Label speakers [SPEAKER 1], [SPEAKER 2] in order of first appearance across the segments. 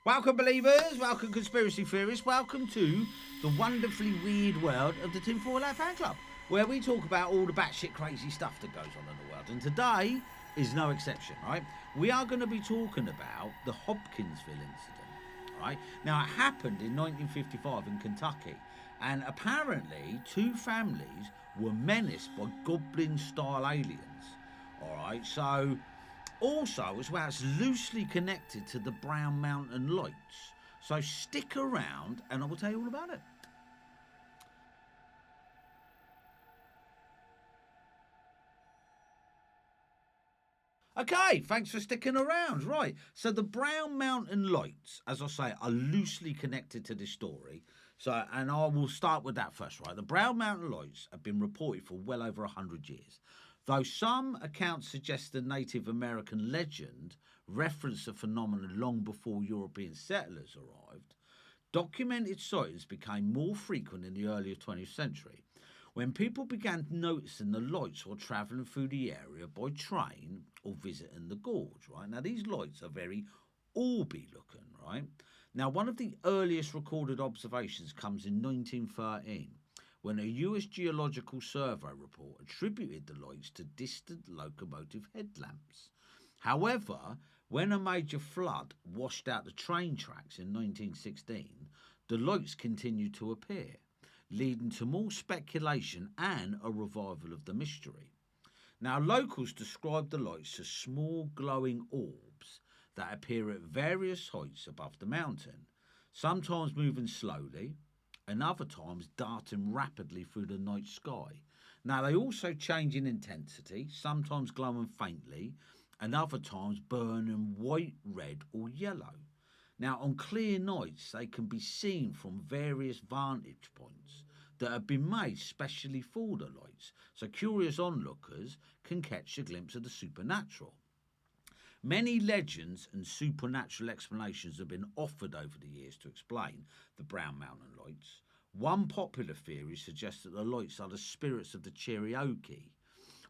[SPEAKER 1] Welcome, believers. Welcome, conspiracy theorists. Welcome to the wonderfully weird world of the Tinfoil Hat Fan Club, where we talk about all the batshit crazy stuff that goes on in the world. And today is no exception, right? We are going to be talking about the Hopkinsville incident, right? Now, it happened in 1955 in Kentucky, and apparently 2 families were menaced by goblin-style aliens, all right? So also, as well, it's loosely connected to the Brown Mountain Lights. So stick around and I will tell you all about it. Okay, thanks for sticking around. Right, so the Brown Mountain Lights, as I say, are loosely connected to this story. So, and I will start with that first, right? The Brown Mountain Lights have been reported for well over 100 years. Though some accounts suggest the Native American legend referenced the phenomenon long before European settlers arrived, documented sightings became more frequent in the earlier 20th century, when people began noticing the lights while travelling through the area by train or visiting the gorge, right? Now, these lights are very orby looking, right? Now, one of the earliest recorded observations comes in 1913, when a US Geological Survey report attributed the lights to distant locomotive headlamps. However, when a major flood washed out the train tracks in 1916, the lights continued to appear, leading to more speculation and a revival of the mystery. Now, locals describe the lights as small glowing orbs that appear at various heights above the mountain, sometimes moving slowly, and other times darting rapidly through the night sky. Now, they also change in intensity, sometimes glowing faintly, and other times burning white, red, or yellow. Now, on clear nights, they can be seen from various vantage points that have been made specially for the lights, so curious onlookers can catch a glimpse of the supernatural. Many legends and supernatural explanations have been offered over the years to explain the Brown Mountain Lights. One popular theory suggests that the lights are the spirits of the Cherokee,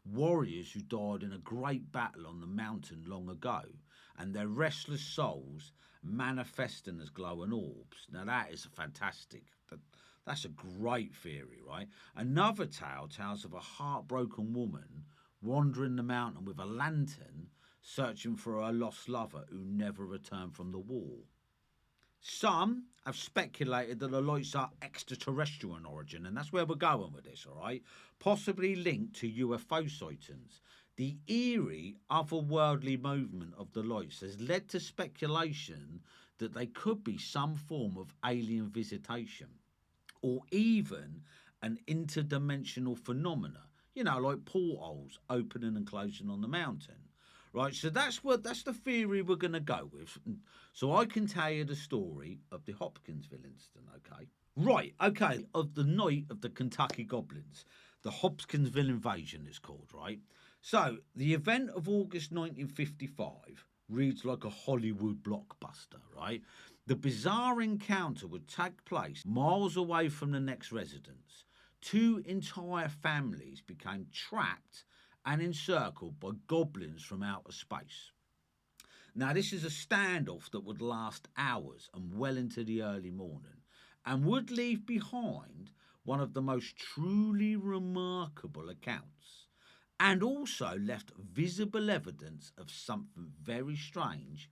[SPEAKER 1] warriors who died in a great battle on the mountain long ago, and their restless souls manifesting as glowing orbs. Now, that is that's a great theory, right? Another tale tells of a heartbroken woman wandering the mountain with a lantern, searching for her lost lover who never returned from the war. Some have speculated that the lights are extraterrestrial in origin, and that's where we're going with this, all right? Possibly linked to UFO sightings. The eerie, otherworldly movement of the lights has led to speculation that they could be some form of alien visitation, or even an interdimensional phenomena, like portholes opening and closing on the mountain. Right, so that's the theory we're going to go with. So I can tell you the story of the Hopkinsville incident, okay? Right, okay, of the night of the Kentucky Goblins. The Hopkinsville invasion is called, right? So the event of August 1955 reads like a Hollywood blockbuster, right? The bizarre encounter would take place miles away from the next residence. 2 entire families became trapped and encircled by goblins from outer space. Now, this is a standoff that would last hours and well into the early morning, and would leave behind one of the most truly remarkable accounts, and also left visible evidence of something very strange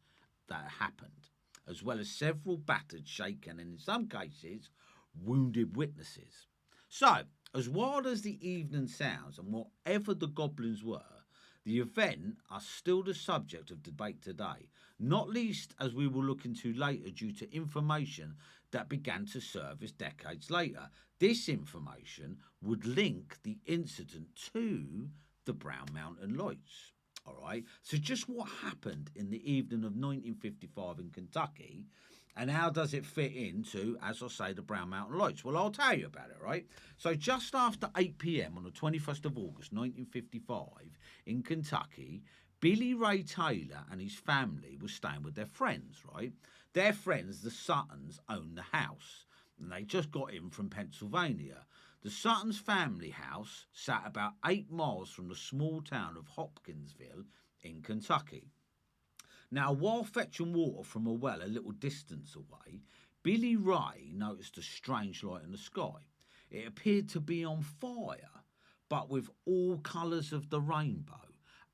[SPEAKER 1] that happened, as well as several battered, shaken, and in some cases, wounded witnesses. So, as wild as the evening sounds, and whatever the goblins were, the event are still the subject of debate today, not least as we will look into later due to information that began to surface decades later. This information would link the incident to the Brown Mountain Lights. All right, so just what happened in the evening of 1955 in Kentucky, and how does it fit into, as I say, the Brown Mountain Lights? Well, I'll tell you about it, right? So just after 8 p.m. on the 21st of August 1955 in Kentucky, Billy Ray Taylor and his family were staying with their friends, right? Their friends, the Suttons, owned the house, and they just got in from Pennsylvania. The Suttons' family house sat about 8 miles from the small town of Hopkinsville in Kentucky. Now, while fetching water from a well a little distance away, Billy Ray noticed a strange light in the sky. It appeared to be on fire, but with all colours of the rainbow,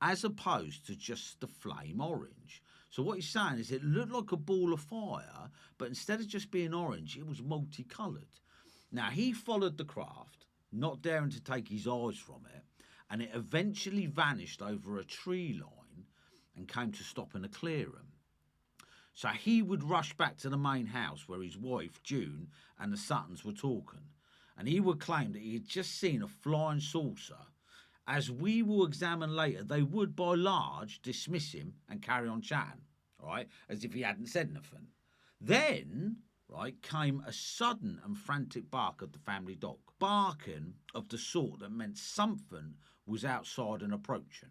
[SPEAKER 1] as opposed to just the flame orange. So what he's saying is it looked like a ball of fire, but instead of just being orange, it was multicoloured. Now, he followed the craft, not daring to take his eyes from it, and it eventually vanished over a tree line and came to stop in a clearing. So he would rush back to the main house where his wife, June, and the Suttons were talking, and he would claim that he had just seen a flying saucer. As we will examine later, they would, by large, dismiss him and carry on chatting, right, as if he hadn't said anything. Then, right, came a sudden and frantic bark of the family dog, barking of the sort that meant something was outside and approaching.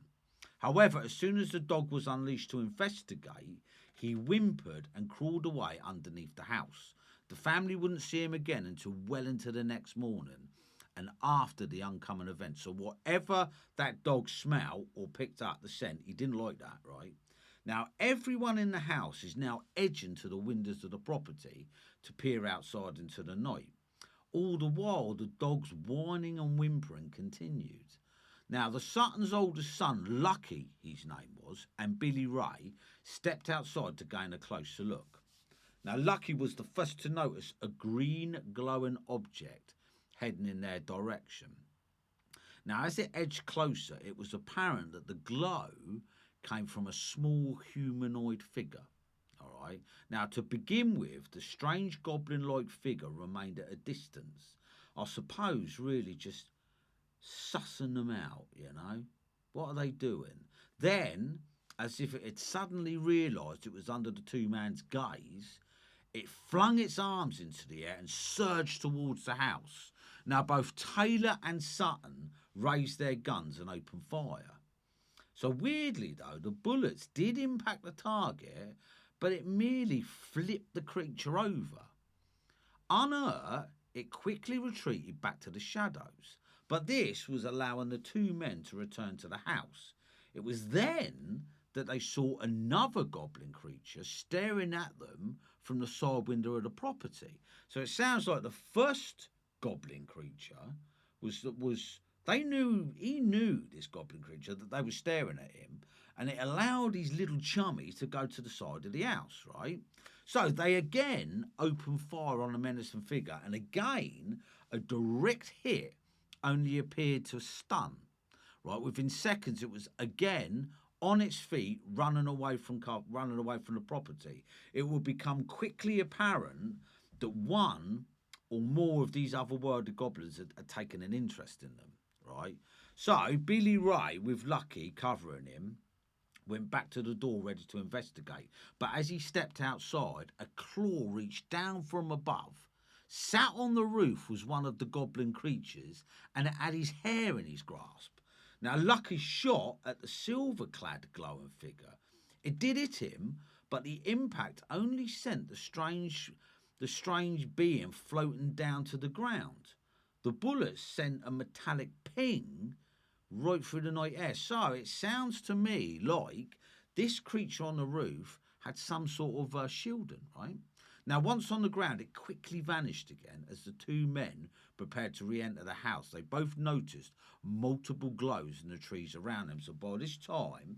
[SPEAKER 1] However, as soon as the dog was unleashed to investigate, he whimpered and crawled away underneath the house. The family wouldn't see him again until well into the next morning and after the oncoming event. So whatever that dog smelled or picked up the scent, he didn't like that, right? Now, everyone in the house is now edging to the windows of the property to peer outside into the night. All the while, the dog's whining and whimpering continued. Now, the Sutton's oldest son, Lucky, his name was, and Billy Ray stepped outside to gain a closer look. Now, Lucky was the first to notice a green glowing object heading in their direction. Now, as it edged closer, it was apparent that the glow came from a small humanoid figure. All right. Now, to begin with, the strange goblin-like figure remained at a distance. I suppose, really, just sussing them out, you know. What are they doing? Then, as if it had suddenly realised it was under the two men's gaze, it flung its arms into the air and surged towards the house. Now, both Taylor and Sutton raised their guns and opened fire. So weirdly, though, the bullets did impact the target, but it merely flipped the creature over. Unhurt, it quickly retreated back to the shadows. But this was allowing the two men to return to the house. It was then that they saw another goblin creature staring at them from the side window of the property. So it sounds like the first goblin creature he knew this goblin creature, that they were staring at him, and it allowed his little chummy to go to the side of the house, right? So they again opened fire on the menacing figure, and again a direct hit only appeared to stun, right? Within seconds, it was again on its feet, running away from the property. It would become quickly apparent that one or more of these otherworldly goblins had taken an interest in them, right? So Billy Ray, with Lucky covering him, went back to the door ready to investigate. But as he stepped outside, a claw reached down from above. Sat on the roof was one of the goblin creatures, and it had his hair in his grasp. Now, Lucky shot at the silver-clad glowing figure. It did hit him, but the impact only sent the strange being floating down to the ground. The bullets sent a metallic ping right through the night air. So it sounds to me like this creature on the roof had some sort of shielding, right? Now, once on the ground, it quickly vanished again as the two men prepared to re-enter the house. They both noticed multiple glows in the trees around them. So by this time,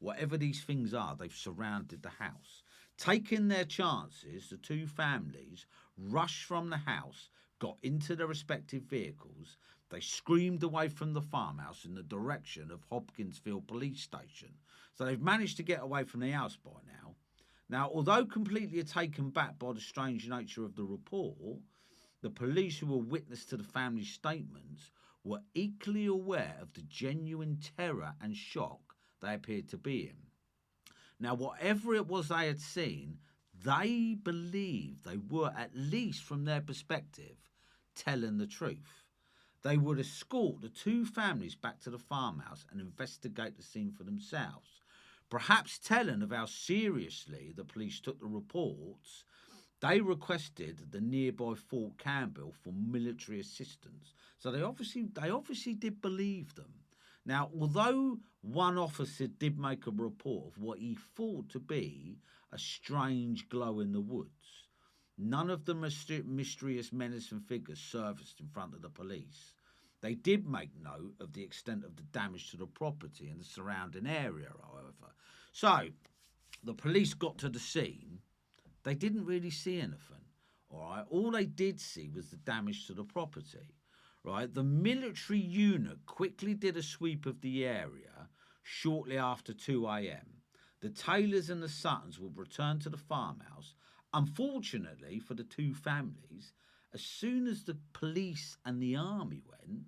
[SPEAKER 1] whatever these things are, they've surrounded the house. Taking their chances, the two families rushed from the house, got into their respective vehicles. They screamed away from the farmhouse in the direction of Hopkinsville Police Station. So they've managed to get away from the house by now. Now, although completely taken back by the strange nature of the report, the police who were witness to the family's statements were equally aware of the genuine terror and shock they appeared to be in. Now, whatever it was they had seen, they believed they were, at least from their perspective, telling the truth. They would escort the two families back to the farmhouse and investigate the scene for themselves. Perhaps telling of how seriously the police took the reports, they requested the nearby Fort Campbell for military assistance. So they obviously did believe them. Now, although one officer did make a report of what he thought to be a strange glow in the woods, none of the mysterious menacing figures surfaced in front of the police. They did make note of the extent of the damage to the property and the surrounding area, however. So, the police got to the scene. They didn't really see anything, all right? All they did see was the damage to the property, right? The military unit quickly did a sweep of the area shortly after 2 a.m. The Taylors and the Suttons would return to the farmhouse. Unfortunately for the two families, as soon as the police and the army went,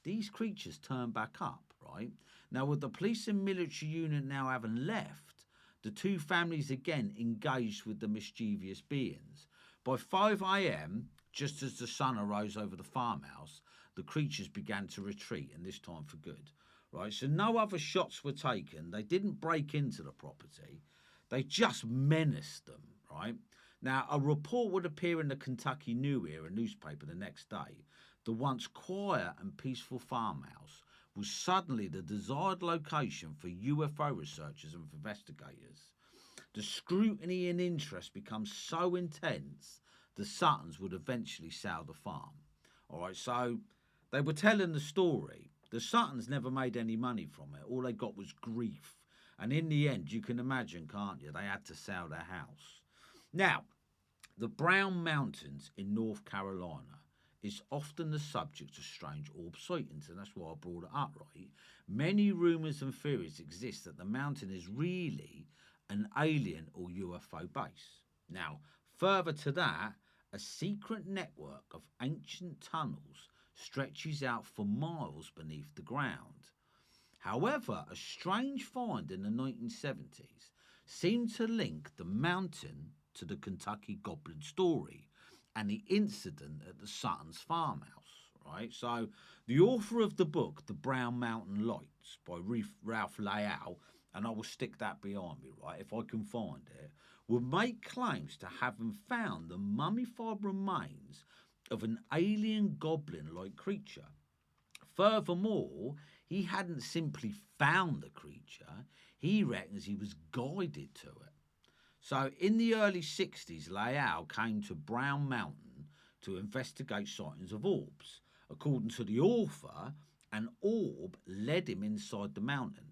[SPEAKER 1] these creatures turned back up, right? Now, with the police and military unit now having left, the two families again engaged with the mischievous beings. By 5 a.m., just as the sun arose over the farmhouse, the creatures began to retreat, and this time for good, right? So no other shots were taken. They didn't break into the property. They just menaced them, right? Now, a report would appear in the Kentucky New Era newspaper the next day. The once quiet and peaceful farmhouse was suddenly the desired location for UFO researchers and investigators. The scrutiny and interest become so intense, the Suttons would eventually sell the farm. All right, so they were telling the story. The Suttons never made any money from it. All they got was grief. And in the end, you can imagine, can't you? They had to sell their house. Now, the Brown Mountains in North Carolina is often the subject of strange orb sightings, and that's why I brought it up, right? Many rumours and theories exist that the mountain is really an alien or UFO base. Now, further to that, a secret network of ancient tunnels stretches out for miles beneath the ground. However, a strange find in the 1970s seemed to link the mountain to the Kentucky Goblin story and the incident at the Suttons farmhouse, right? So the author of the book, The Brown Mountain Lights, by Ralph Layau, and I will stick that behind me, right, if I can find it, would make claims to having found the mummified remains of an alien goblin-like creature. Furthermore, he hadn't simply found the creature, he reckons he was guided to it. So in the early 60s, Layau came to Brown Mountain to investigate sightings of orbs. According to the author, an orb led him inside the mountain.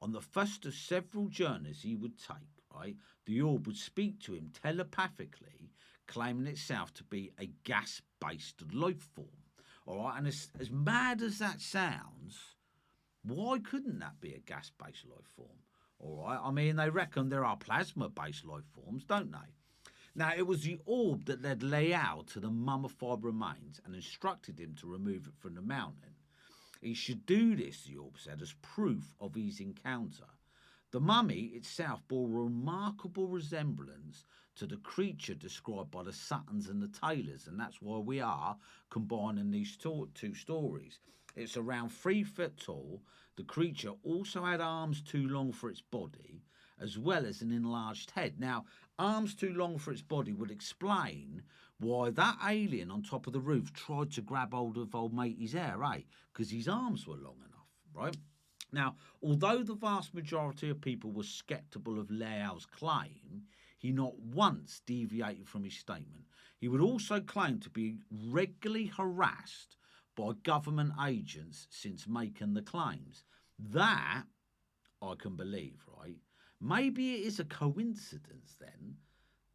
[SPEAKER 1] On the first of several journeys he would take, right, the orb would speak to him telepathically, claiming itself to be a gas-based life form. All right, and as mad as that sounds, why couldn't that be a gas-based life form? All right, I mean, they reckon there are plasma-based life forms, don't they? Now, it was the orb that led Layau to the mummified remains and instructed him to remove it from the mountain. He should do this, the orb said, as proof of his encounter. The mummy itself bore a remarkable resemblance to the creature described by the Suttons and the Taylors, and that's why we are combining these two stories. It's around 3 feet tall. The creature also had arms too long for its body, as well as an enlarged head. Now, arms too long for its body would explain why that alien on top of the roof tried to grab hold of old matey's hair, eh? Because his arms were long enough, right? Now, although the vast majority of people were sceptical of Layau's claim, he not once deviated from his statement. He would also claim to be regularly harassed by government agents since making the claims. That I can believe, right? Maybe it is a coincidence then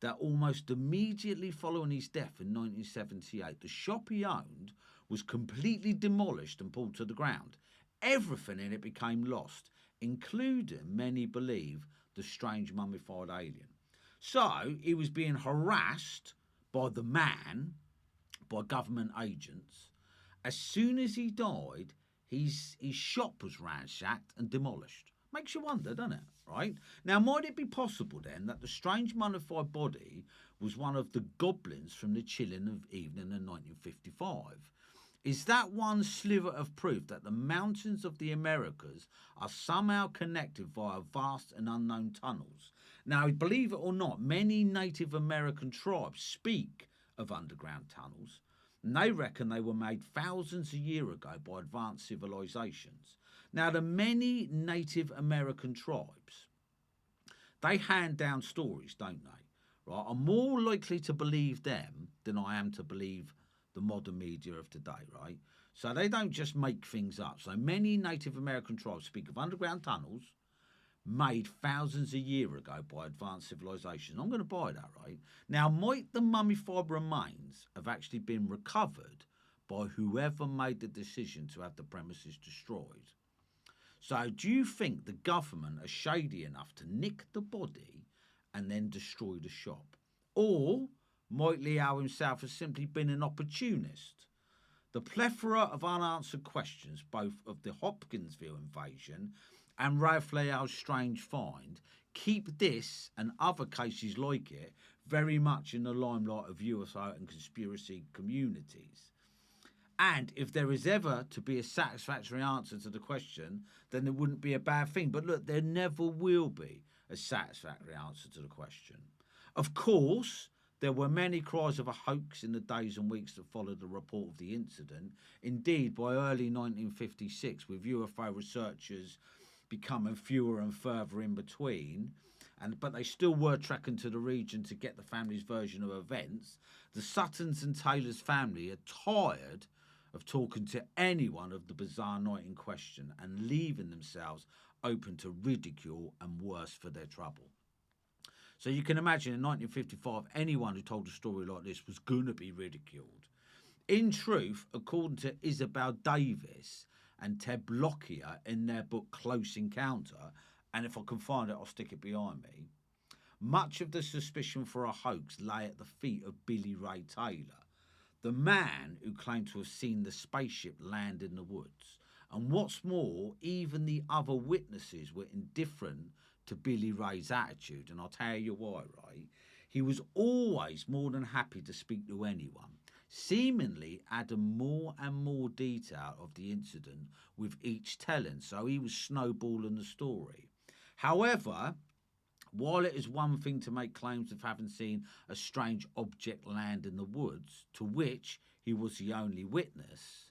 [SPEAKER 1] that almost immediately following his death in 1978, the shop he owned was completely demolished and pulled to the ground. Everything in it became lost, including, many believe, the strange mummified alien. So he was being harassed by the man, by government agents. As soon as he died, his shop was ransacked and demolished. Makes you wonder, doesn't it? Right? Now, might it be possible then that the strange mummified body was one of the goblins from the chilling of evening in 1955? Is that one sliver of proof that the mountains of the Americas are somehow connected via vast and unknown tunnels? Now, believe it or not, many Native American tribes speak of underground tunnels, and they reckon they were made thousands of years ago by advanced civilizations. Now, the many Native American tribes, they hand down stories, don't they? Right? I'm more likely to believe them than I am to believe the modern media of today, right? So they don't just make things up. So many Native American tribes speak of underground tunnels made thousands a year ago by advanced civilizations. I'm going to buy that, right? Now, might the mummified remains have actually been recovered by whoever made the decision to have the premises destroyed? So do you think the government are shady enough to nick the body and then destroy the shop? Or might Leo himself have simply been an opportunist? The plethora of unanswered questions, both of the Hopkinsville invasion and Ralph Leo's strange find, keep this and other cases like it very much in the limelight of UFO and conspiracy communities. And if there is ever to be a satisfactory answer to the question, then it wouldn't be a bad thing. But look, there never will be a satisfactory answer to the question. Of course, there were many cries of a hoax in the days and weeks that followed the report of the incident. Indeed, by early 1956, with UFO researchers becoming fewer and further in between, but they still were trekking to the region to get the family's version of events, the Suttons and Taylor's family are tired of talking to anyone of the bizarre night in question and leaving themselves open to ridicule and worse for their trouble. So you can imagine in 1955, anyone who told a story like this was going to be ridiculed. In truth, according to Isabel Davis and Ted Lockyer in their book Close Encounter, and if I can find it, I'll stick it behind me, much of the suspicion for a hoax lay at the feet of Billy Ray Taylor, the man who claimed to have seen the spaceship land in the woods. And what's more, even the other witnesses were indifferent to Billy Ray's attitude, and I'll tell you why, right? He was always more than happy to speak to anyone, seemingly adding more and more detail of the incident with each telling, so he was snowballing the story. However, while it is one thing to make claims of having seen a strange object land in the woods, to which he was the only witness,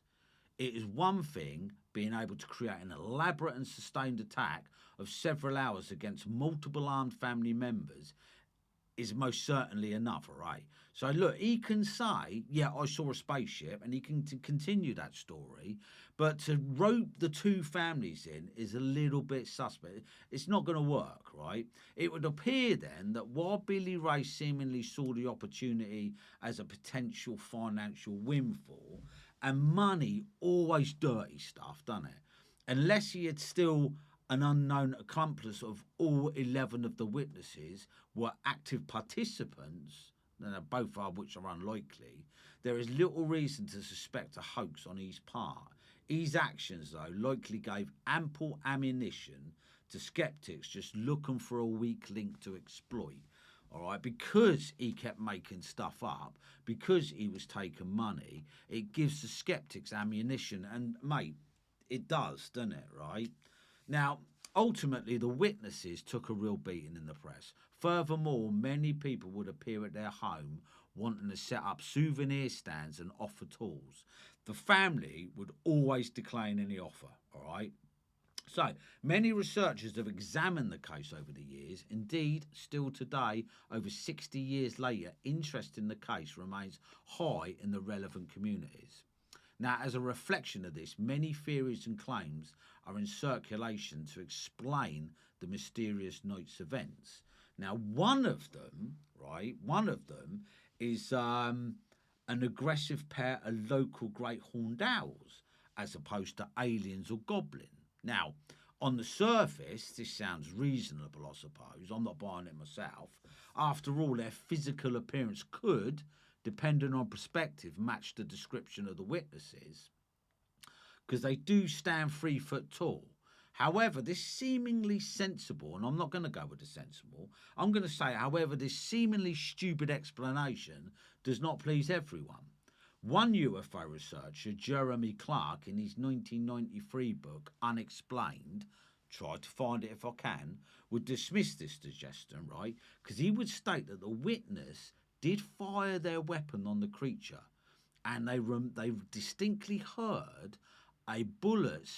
[SPEAKER 1] it is one thing being able to create an elaborate and sustained attack of several hours against multiple armed family members is most certainly another, right? So look, he can say, yeah, I saw a spaceship, and he can continue that story, but to rope the two families in is a little bit suspect. It's not going to work, right? It would appear then that while Billy Ray seemingly saw the opportunity as a potential financial windfall, and money always dirty stuff, doesn't it? Unless he had still an unknown accomplice of all 11 of the witnesses were active participants, both of which are unlikely, there is little reason to suspect a hoax on his part. His actions, though, likely gave ample ammunition to skeptics just looking for a weak link to exploit. All right, because he kept making stuff up, because he was taking money, it gives the skeptics ammunition, and mate, it does, doesn't it, right? Now, ultimately, the witnesses took a real beating in the press. Furthermore, many people would appear at their home wanting to set up souvenir stands and offer tools. The family would always decline any offer, all right? So, many researchers have examined the case over the years. Indeed, still today, over 60 years later, interest in the case remains high in the relevant communities. Now, as a reflection of this, many theories and claims are in circulation to explain the mysterious night's events. Now, one of them is an aggressive pair of local great horned owls, as opposed to aliens or goblins. Now, on the surface, this sounds reasonable, I suppose. I'm not buying it myself. After all, their physical appearance could, depending on perspective, match the description of the witnesses, because they do stand 3 foot tall. However, this seemingly sensible, and I'm not going to go with the sensible, I'm going to say, however, this seemingly stupid explanation does not please everyone. One UFO researcher, Jeremy Clark, in his 1993 book, Unexplained, try to find it if I can, would dismiss this suggestion, right? Because he would state that the witness did fire their weapon on the creature, and they distinctly heard a bullet.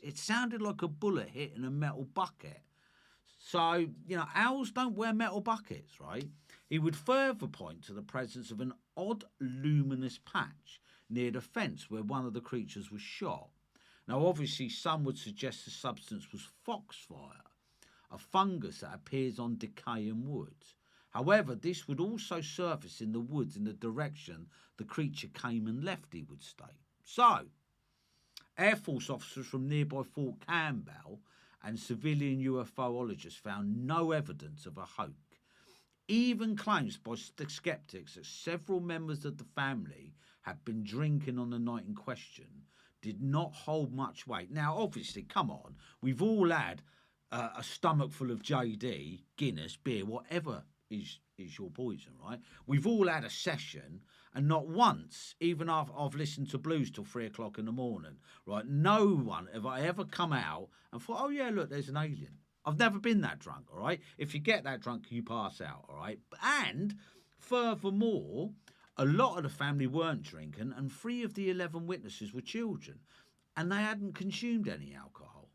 [SPEAKER 1] It sounded like a bullet hitting a metal bucket. So, owls don't wear metal buckets, right? He would further point to the presence of an odd luminous patch near the fence where one of the creatures was shot. Now, obviously, some would suggest the substance was foxfire, a fungus that appears on decaying wood. However, this would also surface in the woods in the direction the creature came and left, he would state. So, Air Force officers from nearby Fort Campbell and civilian UFOologists found no evidence of a hoax. Even claims by skeptics that several members of the family had been drinking on the night in question did not hold much weight. Now, obviously, come on, we've all had a stomach full of JD, Guinness, beer, whatever is your poison, right? We've all had a session, and not once, even after I've listened to blues till 3 o'clock in the morning, right? No one have I ever come out and thought, oh yeah, look, there's an alien. I've never been that drunk, all right? If you get that drunk, you pass out, all right? And furthermore, a lot of the family weren't drinking, and 3 of the 11 witnesses were children, and they hadn't consumed any alcohol.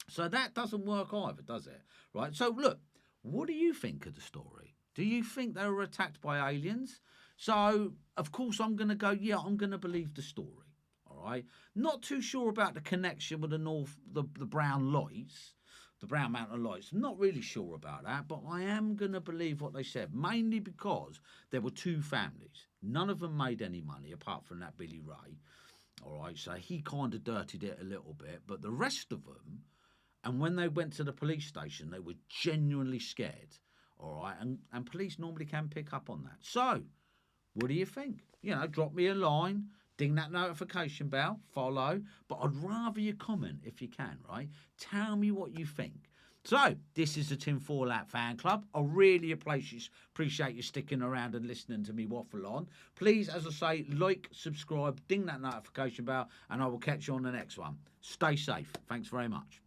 [SPEAKER 1] So that doesn't work either, does it? Right? So look, what do you think of the story? Do you think they were attacked by aliens? So, of course, I'm going to go, yeah, I'm going to believe the story, all right? Not too sure about the connection with the brown lights, the Brown Mountain Lights. I'm not really sure about that, but I am going to believe what they said, mainly because there were 2 families. None of them made any money apart from that Billy Ray, all right? So he kind of dirtied it a little bit, but the rest of them, and when they went to the police station, they were genuinely scared, all right? And police normally can pick up on that. So, what do you think? Drop me a line, ding that notification bell, follow. But I'd rather you comment if you can, right? Tell me what you think. So, this is the Tinfoil Hat Fan Club. I really appreciate you sticking around and listening to me waffle on. Please, as I say, like, subscribe, ding that notification bell, and I will catch you on the next one. Stay safe. Thanks very much.